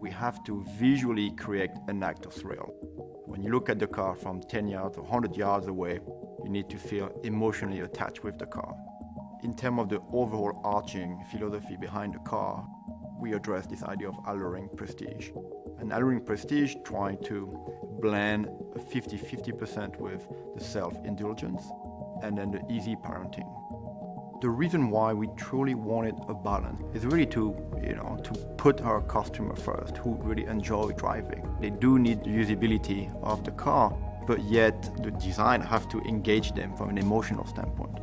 We have to visually create an act of thrill. When you look at the car from 10 yards or 100 yards away, you need to feel emotionally attached with the car. In terms of the overall arching philosophy behind the car, we address this idea of alluring prestige. And alluring prestige trying to blend a 50-50% with the self-indulgence and then the easy parenting. The reason why we truly wanted a balance is really to put our customer first, who really enjoy driving. They do need the usability of the car, but yet the design have to engage them from an emotional standpoint.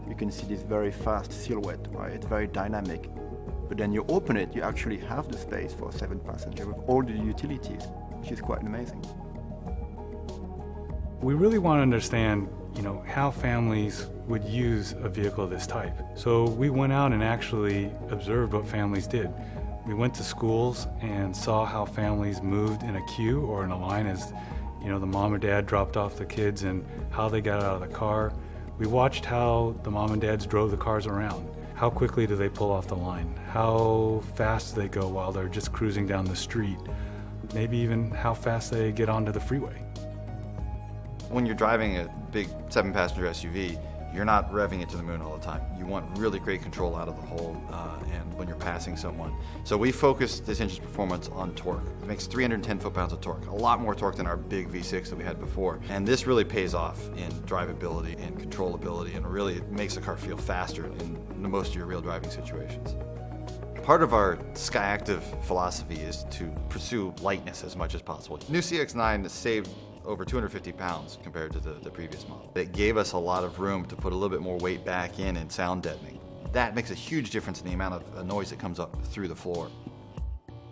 You can see this very fast silhouette, right? It's very dynamic. But then you open it, you actually have the space for a 7-passenger with all the utilities, which is quite amazing. We really want to understand, how families would use a vehicle of this type. So we went out and actually observed what families did. We went to schools and saw how families moved in a queue or in a line as, the mom or dad dropped off the kids and how they got out of the car. We watched how the mom and dads drove the cars around. How quickly do they pull off the line? How fast do they go while they're just cruising down the street? Maybe even how fast they get onto the freeway. When you're driving a big 7-passenger SUV, you're not revving it to the moon all the time. You want really great control out of the hole and when you're passing someone. So we focused this engine's performance on torque. It makes 310 foot-pounds of torque, a lot more torque than our big V6 that we had before. And this really pays off in drivability and controllability, and really makes the car feel faster in most of your real driving situations. Part of our SKYACTIV philosophy is to pursue lightness as much as possible. New CX-9 saved over 250 pounds compared to the previous model. It gave us a lot of room to put a little bit more weight back in and sound deadening. That makes a huge difference in the amount of noise that comes up through the floor.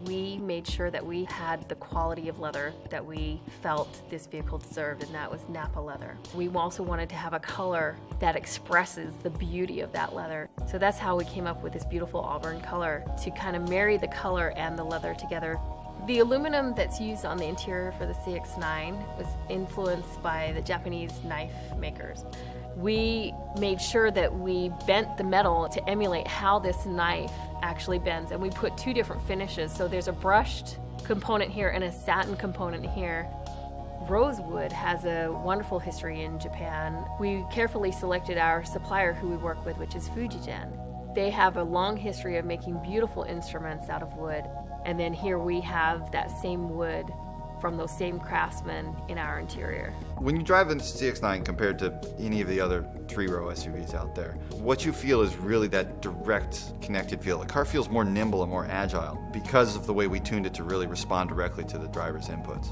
We made sure that we had the quality of leather that we felt this vehicle deserved, and that was Napa leather. We also wanted to have a color that expresses the beauty of that leather. So that's how we came up with this beautiful auburn color, to kind of marry the color and the leather together. The aluminum that's used on the interior for the CX-9 was influenced by the Japanese knife makers. We made sure that we bent the metal to emulate how this knife actually bends, and we put 2 different finishes. So there's a brushed component here and a satin component here. Rosewood has a wonderful history in Japan. We carefully selected our supplier who we work with, which is Fujigen. They have a long history of making beautiful instruments out of wood. And then here we have that same wood from those same craftsmen in our interior. When you drive the CX-9 compared to any of the other 3-row SUVs out there, what you feel is really that direct, connected feel. The car feels more nimble and more agile because of the way we tuned it to really respond directly to the driver's inputs.